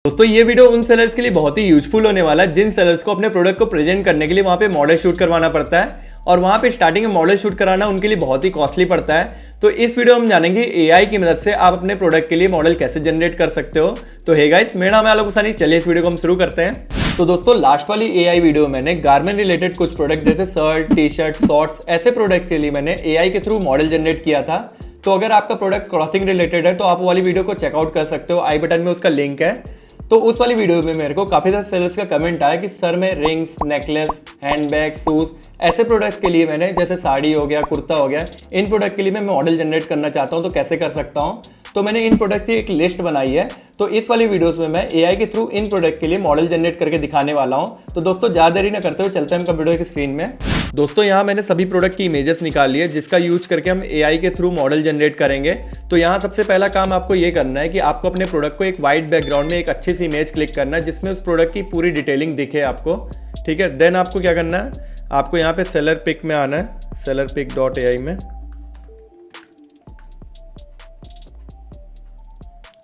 दोस्तों ये वीडियो उन सेलर्स के लिए बहुत ही यूजफुल होने वाला है जिन सेलर्स को अपने प्रोडक्ट को प्रेजेंट करने के लिए वहाँ पे मॉडल शूट करवाना पड़ता है और वहाँ पे स्टार्टिंग में मॉडल शूट कराना उनके लिए बहुत ही कॉस्टली पड़ता है। तो इस वीडियो में हम जानेंगे एआई की मदद से आप अपने प्रोडक्ट के लिए मॉडल कैसे जनरेट कर सकते हो। तो हे गाइस, मेरा नाम है आलोक हुसैनी, चलिए इस वीडियो को हम शुरू करते हैं। तो दोस्तों लास्ट वाली एआई वीडियो में मैंने गारमेंट रिलेटेड कुछ प्रोडक्ट जैसे शर्ट, टी शर्ट, शॉर्ट्स ऐसे प्रोडक्ट के लिए मैंने एआई के थ्रू मॉडल जनरेट किया था। तो अगर आपका प्रोडक्ट क्लॉथिंग रिलेटेड है तो आप वो वाली वीडियो को चेकआउट कर सकते हो, आई बटन में उसका लिंक है। तो उस वाली वीडियो में मेरे को काफ़ी सारे सेलर्स का कमेंट आया कि सर मैं रिंग्स, नेकलेस, हैंडबैग, शूज़ ऐसे प्रोडक्ट्स के लिए मैंने जैसे साड़ी हो गया, कुर्ता हो गया, इन प्रोडक्ट के लिए मैं मॉडल जनरेट करना चाहता हूं तो कैसे कर सकता हूं। तो मैंने इन प्रोडक्ट की एक लिस्ट बनाई है। तो इस वाली वीडियोस में मैं एआई के थ्रू इन प्रोडक्ट के लिए मॉडल जनरेट करके दिखाने वाला हूं। तो दोस्तों ज़्यादा देरी ना करते हुए चलते हैं हम कंप्यूटर की स्क्रीन में। दोस्तों यहाँ मैंने सभी प्रोडक्ट की इमेजेस निकाल ली है जिसका यूज करके हम एआई के थ्रू मॉडल जनरेट करेंगे। तो यहाँ सबसे पहला काम आपको ये करना है कि आपको अपने प्रोडक्ट को एक वाइट बैकग्राउंड में एक अच्छी सी इमेज क्लिक करना है जिसमें उस प्रोडक्ट की पूरी डिटेलिंग दिखे आपको। ठीक है, देन आपको क्या करना है, आपको यहाँ पे सेलर पिक में आना है, sellerpic.ai में।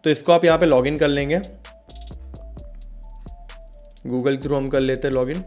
तो इसको आप यहाँ पे लॉगिन कर लेंगे, गूगल के थ्रू हम कर लेते हैं लॉगिन।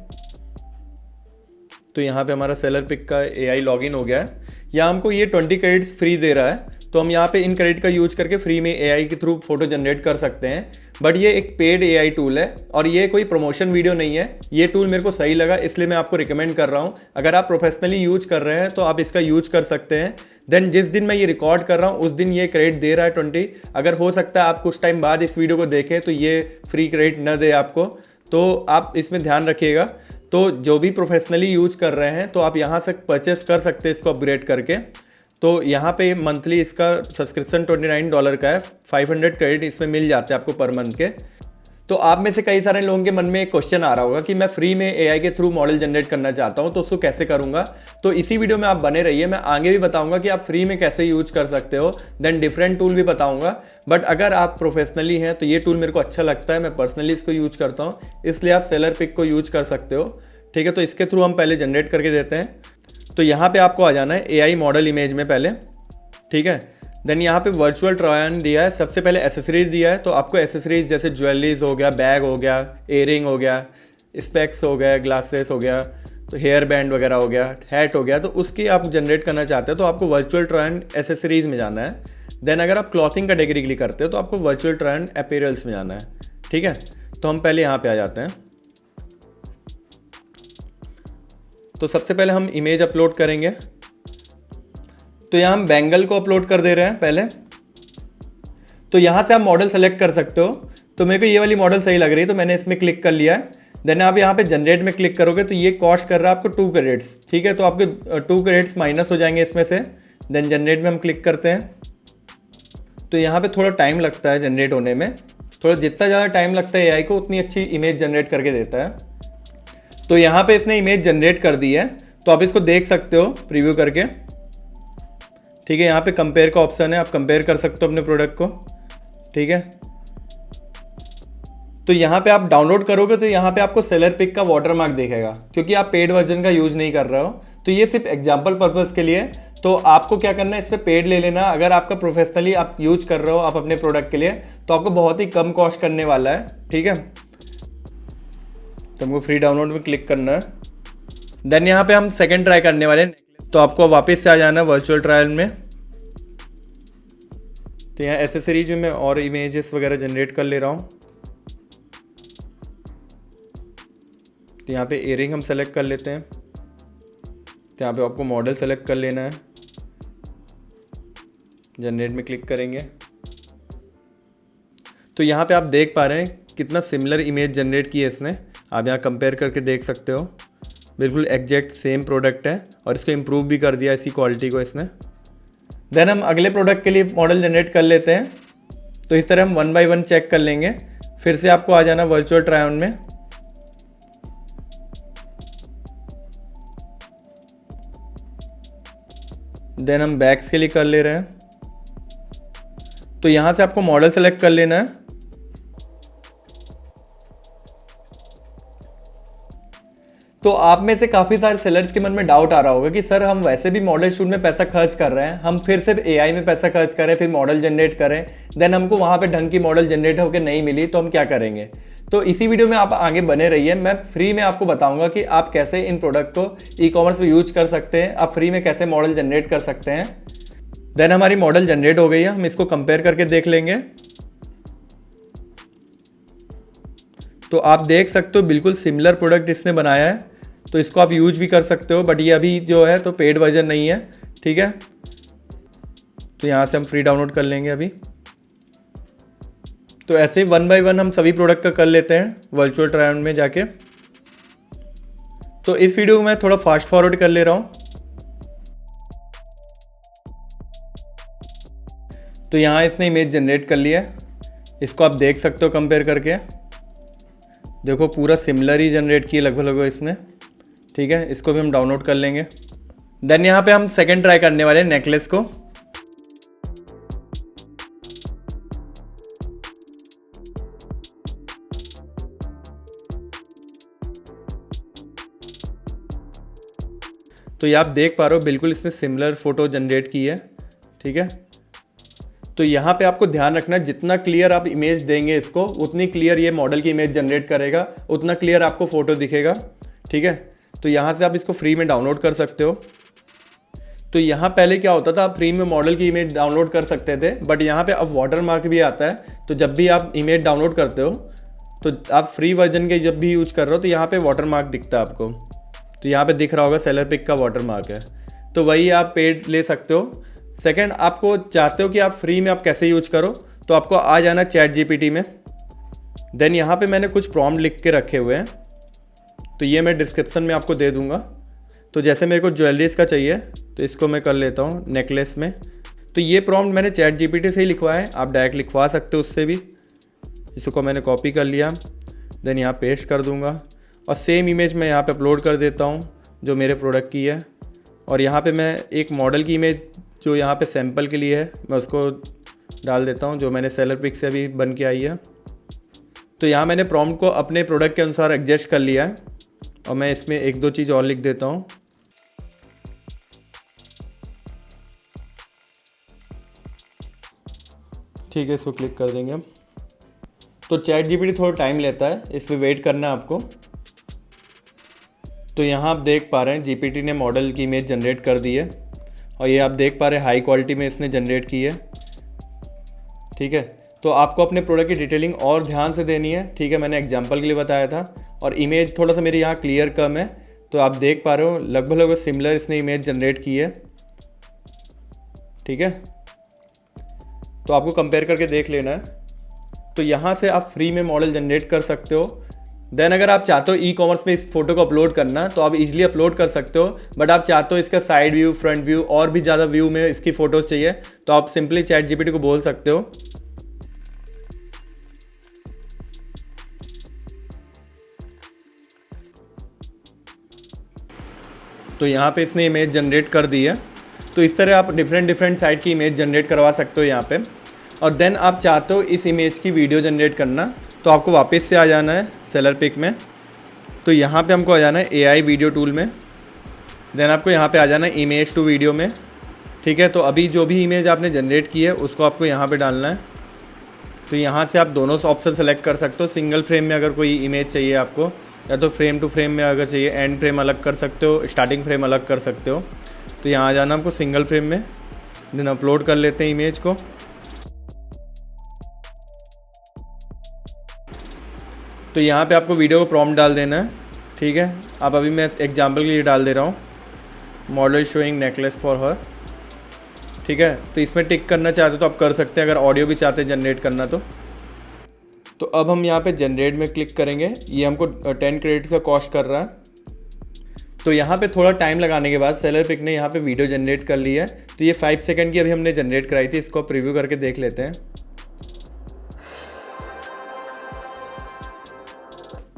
तो यहाँ पे हमारा सेलर पिक का एआई लॉगिन हो गया है। यहाँ हमको ये 20 क्रेडिट्स फ्री दे रहा है। तो हम यहाँ पे इन क्रेडिट का यूज करके फ्री में एआई के थ्रू फोटो जनरेट कर सकते हैं। बट ये एक पेड एआई टूल है और ये कोई प्रमोशन वीडियो नहीं है। ये टूल मेरे को सही लगा इसलिए मैं आपको रिकमेंड कर रहा हूँ। अगर आप प्रोफेशनली यूज कर रहे हैं तो आप इसका यूज कर सकते हैं। देन जिस दिन मैं ये रिकॉर्ड कर रहा हूँ उस दिन ये क्रेडिट दे रहा है 20। अगर हो सकता है आप कुछ टाइम बाद इस वीडियो को देखें तो ये फ्री क्रेडिट न दे आपको, तो आप इसमें ध्यान रखिएगा। तो जो भी प्रोफेशनली यूज कर रहे हैं तो आप यहाँ से परचेस कर सकते हैं इसको अपग्रेड करके। तो यहाँ पे मंथली इसका सब्सक्रिप्शन $29 का है, 500 क्रेडिट इसमें मिल जाते हैं आपको पर मंथ के। तो आप में से कई सारे लोगों के मन में एक क्वेश्चन आ रहा होगा कि मैं फ्री में एआई के थ्रू मॉडल जनरेट करना चाहता हूँ तो उसको कैसे करूँगा। तो इसी वीडियो में आप बने रहिए, मैं आगे भी बताऊँगा कि आप फ्री में कैसे यूज कर सकते हो। देन डिफरेंट टूल भी बताऊँगा। बट अगर आप प्रोफेशनली हैं तो ये टूल मेरे को अच्छा लगता है, मैं पर्सनली इसको यूज करता हूँ, इसलिए आप सेलर पिक को यूज कर सकते हो। ठीक है, तो इसके थ्रू हम पहले जनरेट करके देते हैं। तो यहाँ पे आपको आ जाना है एआई मॉडल इमेज में पहले। ठीक है, देन यहाँ पे वर्चुअल ट्राई ऑन दिया है, सबसे पहले एसेसरीज दिया है। तो आपको एसेसरीज जैसे ज्वेलरीज हो गया, बैग हो गया, एयरिंग हो गया, स्पेक्स हो गया, ग्लासेस हो गया, तो हेयर बैंड वगैरह हो गया, हैट हो गया, तो उसकी आप जनरेट करना चाहते हो तो आपको वर्चुअल ट्राई ऑन एसेसरीज में जाना है। देन अगर आप क्लॉथिंग कैटेगरी के लिए करते हो तो आपको वर्चुअल ट्राई ऑन अपीयरेंस में जाना है। ठीक है, तो हम पहले यहाँ पे आ जाते हैं। तो सबसे पहले हम इमेज अपलोड करेंगे। तो यहाँ हम बैंगल को अपलोड कर दे रहे हैं पहले। तो यहाँ से आप मॉडल सेलेक्ट कर सकते हो। तो मेरे को ये वाली मॉडल सही लग रही है तो मैंने इसमें क्लिक कर लिया है। देन आप यहाँ पे जनरेट में क्लिक करोगे तो ये कॉस्ट कर रहा है आपको 2 क्रेडिट्स। ठीक है, तो आपके 2 क्रेडिट्स माइनस हो जाएंगे इसमें से। देन जनरेट में हम क्लिक करते हैं। तो यहाँ पे थोड़ा टाइम लगता है जनरेट होने में, थोड़ा जितना ज़्यादा टाइम लगता है एआई को उतनी अच्छी इमेज जनरेट करके देता है। तो यहाँ पे इसने इमेज जनरेट कर दी है, तो आप इसको देख सकते हो प्रीव्यू करके। ठीक है, यहाँ पे कंपेयर का ऑप्शन है, आप कंपेयर कर सकते हो अपने प्रोडक्ट को। ठीक है, तो यहाँ पे आप डाउनलोड करोगे तो यहाँ पे आपको सेलर पिक का वाटरमार्क दिखेगा क्योंकि आप पेड वर्जन का यूज़ नहीं कर रहे हो। तो ये सिर्फ एग्जाम्पल पर्पज़ के लिए। तो आपको क्या करना है, इस पर पेड ले लेना। अगर आपका प्रोफेशनली आप यूज कर रहे हो आप अपने प्रोडक्ट के लिए तो आपको बहुत ही कम कॉस्ट करने वाला है। ठीक है, तो हमको फ्री डाउनलोड में क्लिक करना है। देन यहाँ पे हम सेकंड ट्राई करने वाले हैं। तो आपको वापस से आ जाना है वर्चुअल ट्रायल में। तो यहाँ एसेसरीज में मैं और इमेजेस वगैरह जनरेट कर ले रहा हूँ। तो यहाँ पे इयरिंग हम सेलेक्ट कर लेते हैं। तो यहाँ पे आपको मॉडल सेलेक्ट कर लेना है, जनरेट में क्लिक करेंगे। तो यहाँ पे आप देख पा रहे हैं कितना सिमिलर इमेज जनरेट की है इसने। आप यहाँ कंपेयर करके देख सकते हो, बिल्कुल एग्जैक्ट सेम प्रोडक्ट है और इसको इम्प्रूव भी कर दिया इसकी क्वालिटी को इसने। देन हम अगले प्रोडक्ट के लिए मॉडल जनरेट कर लेते हैं। तो इस तरह हम 1 बाय 1 चेक कर लेंगे। फिर से आपको आ जाना वर्चुअल ट्राई ऑन में। देन हम बैग्स के लिए कर ले रहे हैं। तो यहाँ से आपको मॉडल सेलेक्ट कर लेना है। तो आप में से काफ़ी सारे सेलर्स के मन में डाउट आ रहा होगा कि सर हम वैसे भी मॉडल शूट में पैसा खर्च कर रहे हैं, हम फिर से एआई में पैसा खर्च करें, फिर मॉडल जनरेट करें, देन हमको वहाँ पे ढंग की मॉडल जनरेट होकर नहीं मिली तो हम क्या करेंगे। तो इसी वीडियो में आप आगे बने रहिए, मैं फ्री में आपको बताऊंगा कि आप कैसे इन प्रोडक्ट को ई कॉमर्स में यूज कर सकते हैं, आप फ्री में कैसे मॉडल जनरेट कर सकते हैं। देन हमारी मॉडल जनरेट हो गई है, हम इसको कंपेयर करके देख लेंगे। तो आप देख सकते हो बिल्कुल सिमिलर प्रोडक्ट इसने बनाया है, तो इसको आप यूज भी कर सकते हो, बट ये अभी जो है तो पेड वर्जन नहीं है, ठीक है। तो यहाँ से हम फ्री डाउनलोड कर लेंगे अभी। तो ऐसे 1 बाय 1 हम सभी प्रोडक्ट का कर लेते हैं वर्चुअल ट्रायल में जाके। तो इस वीडियो को मैं थोड़ा फास्ट फॉरवर्ड कर ले रहा हूँ। तो यहाँ इसने इमेज जनरेट कर लिया है, इसको आप देख सकते हो कंपेयर करके। देखो पूरा सिमिलर ही जनरेट किया लगभग इसने, ठीक है। इसको भी हम डाउनलोड कर लेंगे। देन यहाँ पे हम सेकंड ट्राई करने वाले हैं नेकलेस को। तो ये आप देख पा रहे हो बिल्कुल इसने सिमिलर फोटो जनरेट की है, ठीक है। तो यहाँ पे आपको ध्यान रखना है, जितना क्लियर आप इमेज देंगे इसको उतनी क्लियर ये मॉडल की इमेज जनरेट करेगा, उतना क्लियर आपको फोटो दिखेगा, ठीक है। तो यहाँ से आप इसको फ्री में डाउनलोड कर सकते हो। तो यहाँ पहले क्या होता था, आप फ्री में मॉडल की इमेज डाउनलोड कर सकते थे, बट यहाँ पे अब वाटर मार्क भी आता है। तो जब भी आप इमेज डाउनलोड करते हो तो आप फ्री वर्जन के जब भी यूज कर रहे हो तो यहाँ पे वाटर मार्क दिखता है आपको। तो यहाँ पे दिख रहा होगा सेलर पिक का वाटर मार्क है, तो वही आप पेड ले सकते हो। सेकंड, आपको चाहते हो कि आप फ्री में आप कैसे यूज करो, तो आपको आ जाना चैट जीपीटी में। देन यहाँ पे मैंने कुछ प्रॉम्प्ट लिख के रखे हुए हैं, तो ये मैं डिस्क्रिप्शन में आपको दे दूँगा। तो जैसे मेरे को ज्वेलरीज का चाहिए तो इसको मैं कर लेता हूँ नेकलेस में। तो ये प्रॉम्प्ट मैंने चैट जीपीटी से ही लिखवाया है, आप डायरेक्ट लिखवा सकते हो उससे भी। इसको मैंने कॉपी कर लिया, देन यहाँ पेस्ट कर दूँगा और सेम इमेज मैं यहाँ पे अपलोड कर देता हूँ जो मेरे प्रोडक्ट की है। और यहाँ पे मैं एक मॉडल की इमेज जो यहाँ पे सैंपल के लिए है मैं उसको डाल देता हूँ, जो मैंने सेलर पिक से अभी बन के आई है। तो यहाँ मैंने प्रॉम्प्ट को अपने प्रोडक्ट के अनुसार एडजस्ट कर लिया है और मैं इसमें एक दो चीज़ और लिख देता हूँ। ठीक है, इसको क्लिक कर देंगे हम। तो चैट जीपीटी थोड़ा टाइम लेता है, इस पर वेट करना है आपको। तो यहाँ आप देख पा रहे हैं जीपीटी ने मॉडल की इमेज जनरेट कर दी है और ये आप देख पा रहे हैं हाई क्वालिटी में इसने जनरेट की है, ठीक है। तो आपको अपने प्रोडक्ट की डिटेलिंग और ध्यान से देनी है, ठीक है। मैंने एग्जांपल के लिए बताया था। और इमेज थोड़ा सा मेरी यहाँ क्लियर कम है, तो आप देख पा रहे हो लगभग सिमिलर इसने इमेज जनरेट की है, ठीक है। तो आपको कंपेयर करके देख लेना है। तो यहाँ से आप फ्री में मॉडल जनरेट कर सकते हो। देन अगर आप चाहते हो ई कॉमर्स में इस फोटो को अपलोड करना तो आप इजीली अपलोड कर सकते हो, बट आप चाहते हो इसका साइड व्यू, फ्रंट व्यू और भी ज़्यादा व्यू में इसकी फ़ोटोज़ चाहिए तो आप सिंपली चैट जीपीटी को बोल सकते हो। तो यहाँ पे इसने इमेज जनरेट कर दी है। तो इस तरह आप डिफरेंट साइट की इमेज जनरेट करवा सकते हो यहाँ पे। और देन आप चाहते हो इस इमेज की वीडियो जनरेट करना तो आपको वापस से आ जाना है सेलर पिक में। तो यहाँ पे हमको आ जाना है एआई वीडियो टूल में। देन आपको यहाँ पे आ जाना है इमेज टू वीडियो में, ठीक है। तो अभी जो भी इमेज आपने जनरेट की है उसको आपको यहाँ पे डालना है। तो यहाँ से आप दोनों ऑप्शन सेलेक्ट कर सकते हो। सिंगल फ्रेम में अगर कोई इमेज चाहिए आपको, या तो फ्रेम टू फ्रेम में अगर चाहिए, एंड फ्रेम अलग कर सकते हो, स्टार्टिंग फ्रेम अलग कर सकते हो। तो यहाँ आ जाना आपको सिंगल फ्रेम में। देन अपलोड कर लेते हैं इमेज को। तो यहाँ पे आपको वीडियो को प्रॉम्प्ट डाल देना है, ठीक है। अब अभी मैं एग्जांपल के लिए डाल दे रहा हूँ, model showing necklace for her, ठीक है। तो इसमें टिक करना चाहते हो तो आप कर सकते हैं, अगर ऑडियो भी चाहते हैं जनरेट करना तो अब हम यहाँ पे जनरेट में क्लिक करेंगे। ये हमको 10 क्रेडिट्स का कॉस्ट कर रहा है। तो यहाँ पे थोड़ा टाइम लगाने के बाद सेलर पिक ने यहाँ पे वीडियो जनरेट कर ली है। तो ये 5 सेकंड की अभी हमने जनरेट कराई थी, इसको प्रीव्यू करके देख लेते हैं।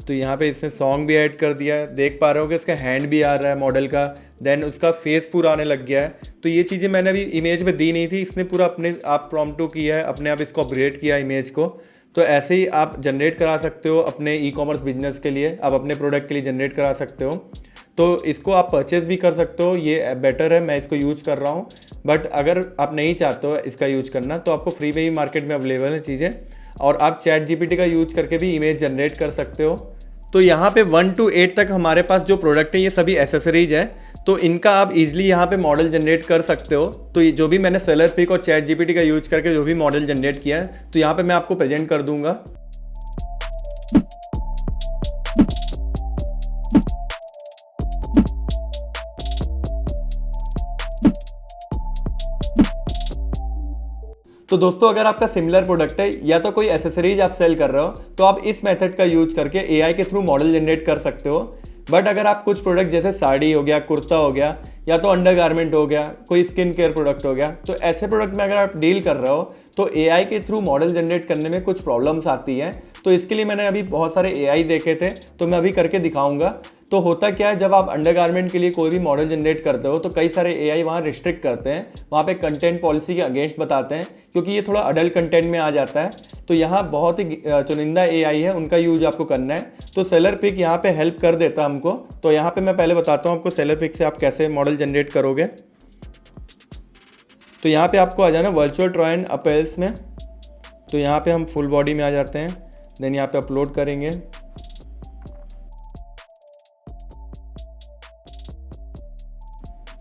तो यहाँ पे इसने सॉन्ग भी ऐड कर दिया है, देख पा रहे हो कि इसका हैंड भी आ रहा है मॉडल का, देन उसका फेस पूरा आने लग गया है। तो ये चीज़ें मैंने अभी इमेज में दी नहीं थी, इसने पूरा अपने आप प्रॉम्प्ट टू किया है, अपने आप इसको अपग्रेड किया इमेज को। तो ऐसे ही आप जनरेट करा सकते हो अपने ई कॉमर्स बिजनेस के लिए, आप अपने प्रोडक्ट के लिए जनरेट करा सकते हो। तो इसको आप परचेज़ भी कर सकते हो, ये बेटर है, मैं इसको यूज कर रहा हूँ। बट अगर आप नहीं चाहते हो इसका यूज करना तो आपको फ्री में ही मार्केट में अवेलेबल है चीज़ें, और आप चैट जीपीटी का यूज करके भी इमेज जनरेट कर सकते हो। तो यहाँ पे 1 to 8 तक हमारे पास जो प्रोडक्ट है ये सभी एसेसरीज है, तो इनका आप इजीली यहाँ पे मॉडल जनरेट कर सकते हो। तो ये जो भी मैंने सेलर पिक और चैट जीपीटी का यूज करके जो भी मॉडल जनरेट किया है, तो यहाँ पे मैं आपको प्रेजेंट कर दूंगा। तो दोस्तों अगर आपका सिमिलर प्रोडक्ट है या तो कोई एसेसरीज आप सेल कर रहे हो, तो आप इस मेथड का यूज करके एआई के थ्रू मॉडल जनरेट कर सकते हो। बट अगर आप कुछ प्रोडक्ट जैसे साड़ी हो गया, कुर्ता हो गया, या तो अंडरगारमेंट हो गया, कोई स्किन केयर प्रोडक्ट हो गया, तो ऐसे प्रोडक्ट में अगर आप डील कर रहे हो तो एआई के थ्रू मॉडल जनरेट करने में कुछ प्रॉब्लम्स आती हैं। तो इसके लिए मैंने अभी बहुत सारे एआई देखे थे, तो मैं अभी करके दिखाऊंगा। तो होता क्या है, जब आप अंडरगारमेंट के लिए कोई भी मॉडल जनरेट करते हो तो कई सारे एआई वहाँ रिस्ट्रिक्ट करते हैं, वहाँ पे कंटेंट पॉलिसी के अगेंस्ट बताते हैं, क्योंकि ये थोड़ा अडल्ट कंटेंट में आ जाता है। तो यहाँ बहुत ही चुनिंदा एआई है, उनका यूज आपको करना है। तो सेलर पिक यहाँ पे हेल्प कर देता हमको। तो यहाँ पे मैं पहले बताता हूँ आपको सेलर पिक से आप कैसे मॉडल जनरेट करोगे। तो यहाँ पे आपको आ जाना वर्चुअल ट्राई एंड अपीयर्स में। तो यहाँ पे हम फुल बॉडी में आ जाते हैं, देन यहाँ पे अपलोड करेंगे।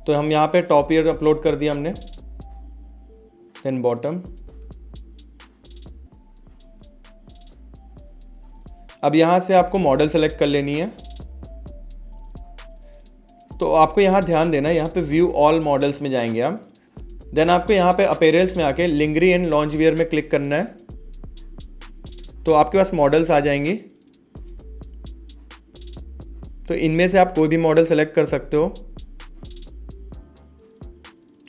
तो हम यहाँ पे टॉप ईयर अपलोड कर दिया हमने, देन बॉटम। अब यहाँ से आपको मॉडल सेलेक्ट कर लेनी है। तो आपको यहाँ ध्यान देना है, यहाँ पे व्यू ऑल मॉडल्स में जाएंगे आप। देन आपको यहाँ पे अपीयरेंस में आके लिंगरी एंड लॉन्च वियर में क्लिक करना है। तो आपके पास मॉडल्स आ जाएंगी। तो इनमें से आप कोई भी मॉडल सेलेक्ट कर सकते हो।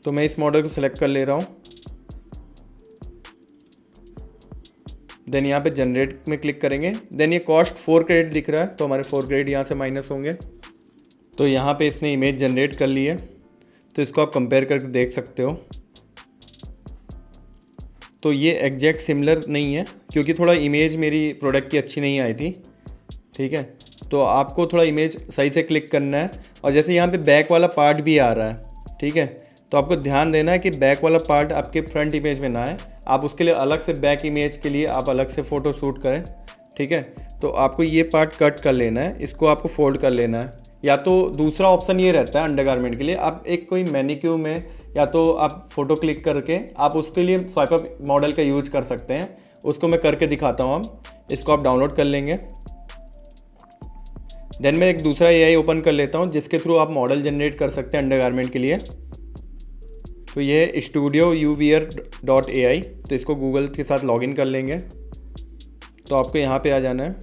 तो मैं इस मॉडल को सिलेक्ट कर ले रहा हूँ। देन यहाँ पे जनरेट में क्लिक करेंगे। देन ये कॉस्ट 4 क्रेडिट दिख रहा है, तो हमारे 4 क्रेडिट यहाँ से माइनस होंगे। तो यहाँ पे इसने इमेज जनरेट कर ली है, तो इसको आप कंपेयर करके देख सकते हो। तो ये एग्जैक्ट सिमिलर नहीं है, क्योंकि थोड़ा इमेज मेरी प्रोडक्ट की अच्छी नहीं आई थी। ठीक है, तो आपको थोड़ा इमेज सही से क्लिक करना है। और जैसे यहाँ पे बैक वाला पार्ट भी आ रहा है, ठीक है, तो आपको ध्यान देना है कि बैक वाला पार्ट आपके फ्रंट इमेज में ना है। आप उसके लिए अलग से बैक इमेज के लिए आप अलग से फ़ोटो शूट करें। ठीक है, तो आपको ये पार्ट कट कर लेना है, इसको आपको फोल्ड कर लेना है। या तो दूसरा ऑप्शन ये रहता है अंडरगारमेंट के लिए, आप एक कोई मैनिक्यू में या तो आप फ़ोटो क्लिक करके आप उसके लिए स्वाइप अप मॉडल का यूज कर सकते हैं। उसको मैं करके दिखाता हूँ। अब इसको आप डाउनलोड कर लेंगे। देन मैं एक दूसरा एआई ओपन कर लेता हूँ जिसके थ्रू आप मॉडल जनरेट कर सकते हैं अंडरगारमेंट के लिए। तो ये है studio.uvier.ai। तो इसको गूगल के साथ लॉगिन कर लेंगे। तो आपको यहाँ पे आ जाना है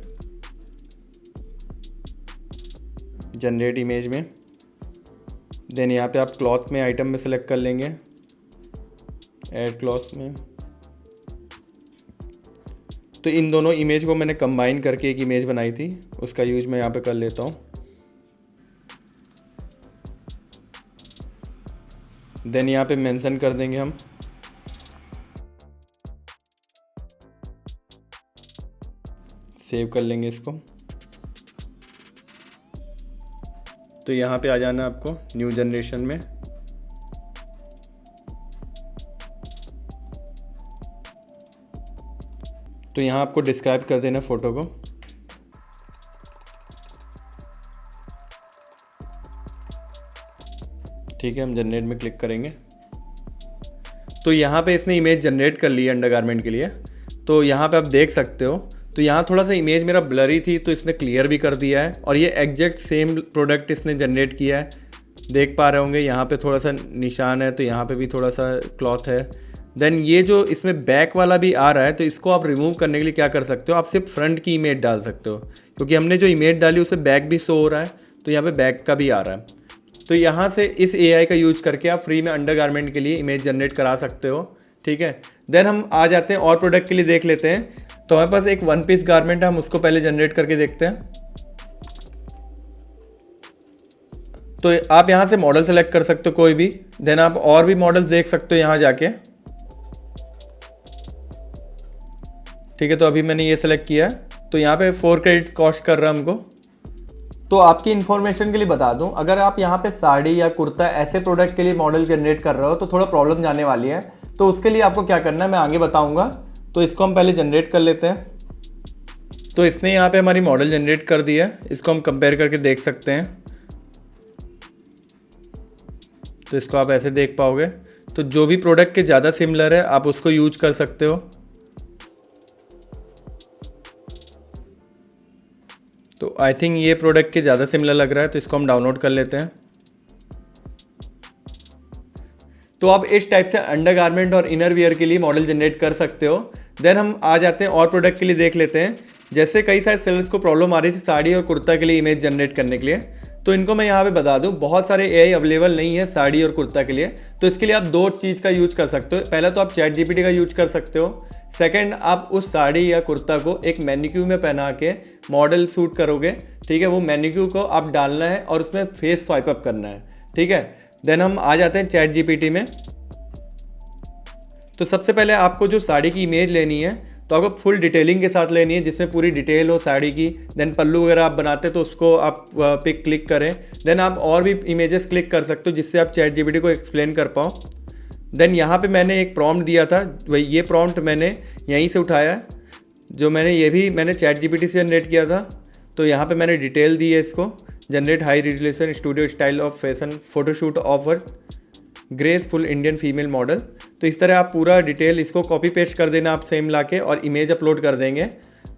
जनरेट इमेज में। देन यहाँ पे आप क्लॉथ में आइटम में सेलेक्ट कर लेंगे, ऐड क्लॉथ में। तो इन दोनों इमेज को मैंने कंबाइन करके एक इमेज बनाई थी, उसका यूज मैं यहाँ पे कर लेता हूँ। देन यहाँ पे मेंशन कर देंगे हम। सेव कर लेंगे इसको। तो यहाँ पे आ जाना है आपको न्यू जनरेशन में। तो यहाँ आपको डिस्क्राइब कर देना फ़ोटो को। ठीक है, हम जनरेट में क्लिक करेंगे। तो यहाँ पे इसने इमेज जनरेट कर ली है अंडरगारमेंट के लिए। तो यहाँ पे आप देख सकते हो, तो यहाँ थोड़ा सा इमेज मेरा ब्लरी थी, तो इसने क्लियर भी कर दिया है। और ये एग्जैक्ट सेम प्रोडक्ट इसने जनरेट किया है, देख पा रहे होंगे। यहाँ पे थोड़ा सा निशान है, तो यहाँ पे भी थोड़ा सा क्लॉथ है। देन ये जो इसमें बैक वाला भी आ रहा है, तो इसको आप रिमूव करने के लिए क्या कर सकते हो, आप सिर्फ फ्रंट की इमेज डाल सकते हो, क्योंकि हमने जो इमेज डाली उसे बैक भी शो हो रहा है। तो यहाँ पे बैक का भी आ रहा है। तो यहाँ से इस एआई का यूज करके आप फ्री में अंडरगारमेंट के लिए इमेज जनरेट करा सकते हो। ठीक है, देन हम आ जाते हैं और प्रोडक्ट के लिए देख लेते हैं। तो हमारे पास एक 1 पीस गारमेंट है, हम उसको पहले जनरेट करके देखते हैं। तो आप यहाँ से मॉडल सेलेक्ट कर सकते हो कोई भी। देन आप और भी मॉडल्स देख सकते हो यहाँ जाके। ठीक है, तो अभी मैंने ये सेलेक्ट किया, तो यहाँ पे 4 क्रेडिट्स कॉस्ट कर रहा है हमको। तो आपकी इन्फॉर्मेशन के लिए बता दूं, अगर आप यहाँ पे साड़ी या कुर्ता ऐसे प्रोडक्ट के लिए मॉडल जनरेट कर रहे हो तो थोड़ा प्रॉब्लम जाने वाली है। तो उसके लिए आपको क्या करना है मैं आगे बताऊंगा। तो इसको हम पहले जनरेट कर लेते हैं। तो इसने यहाँ पे हमारी मॉडल जनरेट कर दी है, इसको हम कंपेयर करके देख सकते हैं। तो इसको आप ऐसे देख पाओगे। तो जो भी प्रोडक्ट के ज़्यादा सिमिलर है आप उसको यूज कर सकते हो। तो आई थिंक ये प्रोडक्ट के ज़्यादा सिमिलर लग रहा है, तो इसको हम डाउनलोड कर लेते हैं। तो आप इस टाइप से अंडरगारमेंट और इनर वियर के लिए मॉडल जनरेट कर सकते हो। देन हम आ जाते हैं और प्रोडक्ट के लिए देख लेते हैं। जैसे कई सारे सेलर्स को प्रॉब्लम आ रही थी साड़ी और कुर्ता के लिए इमेज जनरेट करने के लिए, तो इनको मैं यहाँ पे बता दूँ बहुत सारे एआई अवेलेबल नहीं है साड़ी और कुर्ता के लिए। तो इसके लिए आप 2 चीज़ का यूज कर सकते हो। पहला तो आप चैट जीपीटी का यूज कर सकते हो। सेकंड, आप उस साड़ी या कुर्ता को एक मैनिक्यू में पहना के मॉडल शूट करोगे। ठीक है, वो मैनिक्यू को आप डालना है और उसमें फेस स्वाइप अप करना है। ठीक है, देन हम आ जाते हैं चैट जीपीटी में। तो सबसे पहले आपको जो साड़ी की इमेज लेनी है तो आपको फुल डिटेलिंग के साथ लेनी है, जिसमें पूरी डिटेल हो साड़ी की। देन पल्लू वगैरह आप बनाते तो उसको आप पिक क्लिक करें। देन आप और भी इमेजेस क्लिक कर सकते हो जिससे आप चैट जीपीटी को एक्सप्लेन कर पाओ। देन यहाँ पे मैंने एक प्रॉम्प्ट दिया था, वही ये प्रॉम्प्ट मैंने यहीं से उठाया है, जो मैंने चैट जीपीटी से जनरेट किया था। तो यहाँ पे मैंने डिटेल दी है इसको, generate high resolution studio style of fashion photoshoot of a graceful Indian female model. तो इस तरह आप पूरा डिटेल इसको कॉपी पेस्ट कर देना आप सेम लाके, और इमेज अपलोड कर देंगे।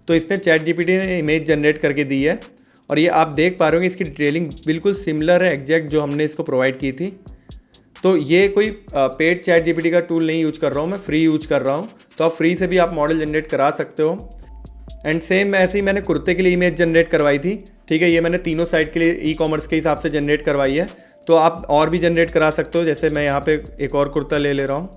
तो इसने चैट जीपीटी ने इमेज जनरेट करके दी है, और ये आप देख पा रहे हो कि इसकी डिटेलिंग बिल्कुल सिमिलर है एग्जैक्ट जो हमने इसको प्रोवाइड की थी। तो ये कोई पेड चैट जीपीटी का टूल नहीं यूज कर रहा हूँ, मैं फ्री यूज कर रहा हूँ। तो आप फ्री से भी आप मॉडल जनरेट करा सकते हो। एंड सेम ऐसे ही मैंने कुर्ते के लिए इमेज जनरेट करवाई थी। ठीक है, ये मैंने तीनों साइट के लिए ई-कॉमर्स के हिसाब से जनरेट करवाई है। तो आप और भी जनरेट करा सकते हो। जैसे मैं यहाँ पे एक और कुर्ता ले रहा हूँ।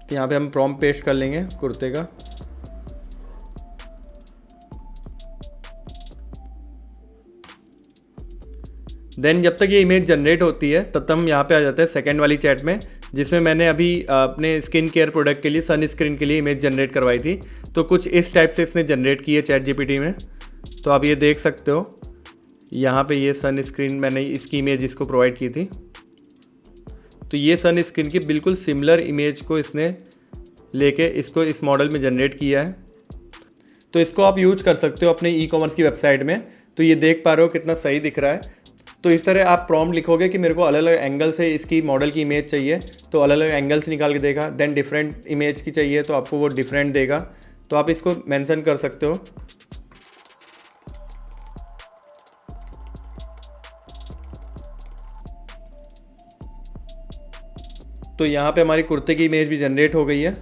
तो यहाँ पे हम प्रॉम्प्ट पेस्ट कर लेंगे कुर्ते का। देन जब तक ये इमेज जनरेट होती है तब तक हम यहाँ पे आ जाते हैं सेकंड वाली चैट में, जिसमें मैंने अभी अपने स्किन केयर प्रोडक्ट के लिए सनस्क्रीन के लिए इमेज जनरेट करवाई थी। तो कुछ इस टाइप से इसने जनरेट की है चैट जीपीटी में। तो आप ये देख सकते हो यहाँ पे ये सनस्क्रीन मैंने इसकी इमेज इसको प्रोवाइड की थी। तो ये सनस्क्रीन की बिल्कुल सिमिलर इमेज को इसने लेके इसको इस मॉडल में जनरेट किया है। तो इसको आप यूज कर सकते हो अपने ई-कॉमर्स की वेबसाइट में। तो ये देख पा रहे हो कितना सही दिख रहा है। तो इस तरह आप प्रॉम्प्ट लिखोगे कि मेरे को अलग अलग एंगल से इसकी मॉडल की इमेज चाहिए, तो अलग अलग एंगल से निकाल के देगा। देन डिफरेंट इमेज की चाहिए तो आपको वो डिफरेंट देगा। तो आप इसको मेंशन कर सकते हो। तो यहाँ पे हमारी कुर्ते की इमेज भी जनरेट हो गई है।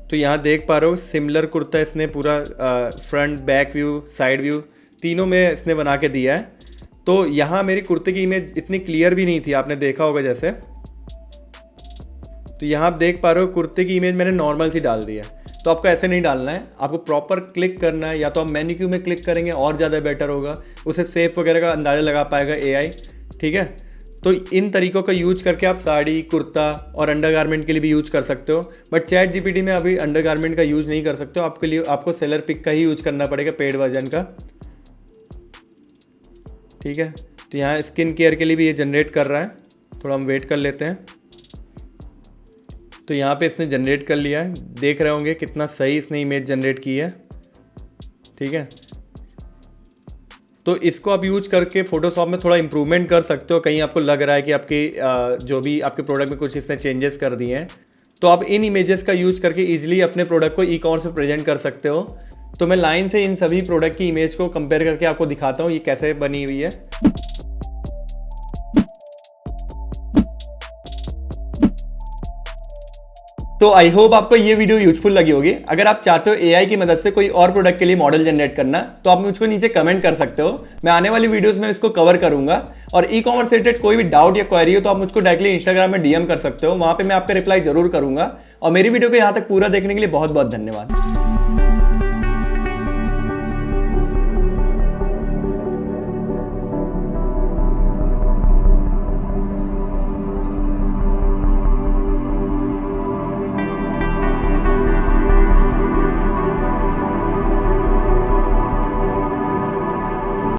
तो यहाँ देख पा रहे हो सिमिलर कुर्ता इसने पूरा front back view side view तीनों में इसने बना के दिया है। तो यहाँ मेरी कुर्ते की इमेज इतनी क्लियर भी नहीं थी, आपने देखा होगा जैसे। तो यहाँ आप देख पा रहे हो कुर्ते की इमेज मैंने नॉर्मल सी डाल दी है। तो आपको ऐसे नहीं डालना है, आपको प्रॉपर क्लिक करना है, या तो आप मेन्यू में क्लिक करेंगे और ज़्यादा बेटर होगा, उसे शेप वगैरह का अंदाज़ा लगा पाएगा एआई। ठीक है, तो इन तरीक़ों का यूज करके आप साड़ी कुर्ता और अंडरगारमेंट के लिए भी यूज कर सकते हो। बट चैट जीपीटी में अभी अंडरगारमेंट का यूज़ नहीं कर सकते हो, आपके लिए आपको सेलर पिक का ही यूज करना पड़ेगा, पेड वर्जन का। ठीक है, तो यहाँ स्किन केयर के लिए भी ये जनरेट कर रहा है, थोड़ा हम वेट कर लेते हैं। तो यहाँ पे इसने जनरेट कर लिया है, देख रहे होंगे कितना सही इसने इमेज जनरेट की है। ठीक है, तो इसको आप यूज करके फोटोशॉप में थोड़ा इंप्रूवमेंट कर सकते हो। कहीं आपको लग रहा है कि आपकी जो भी आपके प्रोडक्ट में कुछ इसने चेंजेस कर दिए हैं, तो आप इन इमेजेस का यूज करके ईजिली अपने प्रोडक्ट को ई-कॉमर्स में प्रेजेंट कर सकते हो। तो मैं लाइन से इन सभी प्रोडक्ट की इमेज को कंपेयर करके आपको दिखाता हूँ ये कैसे बनी हुई है। तो आई होप आपको ये वीडियो यूजफुल लगी होगी। अगर आप चाहते हो एआई की मदद से कोई और प्रोडक्ट के लिए मॉडल जनरेट करना, तो आप मुझको नीचे कमेंट कर सकते हो। मैं आने वाली वीडियोस में इसको कवर करूंगा। और ई कॉमर्स रिलेटेड कोई भी डाउट या क्वेरी हो तो आप मुझको डायरेक्टली इंस्टाग्राम में डीएम कर सकते हो, वहां पे मैं आपका रिप्लाई जरूर करूंगा। और मेरी वीडियो को यहाँ तक पूरा देखने के लिए बहुत बहुत धन्यवाद।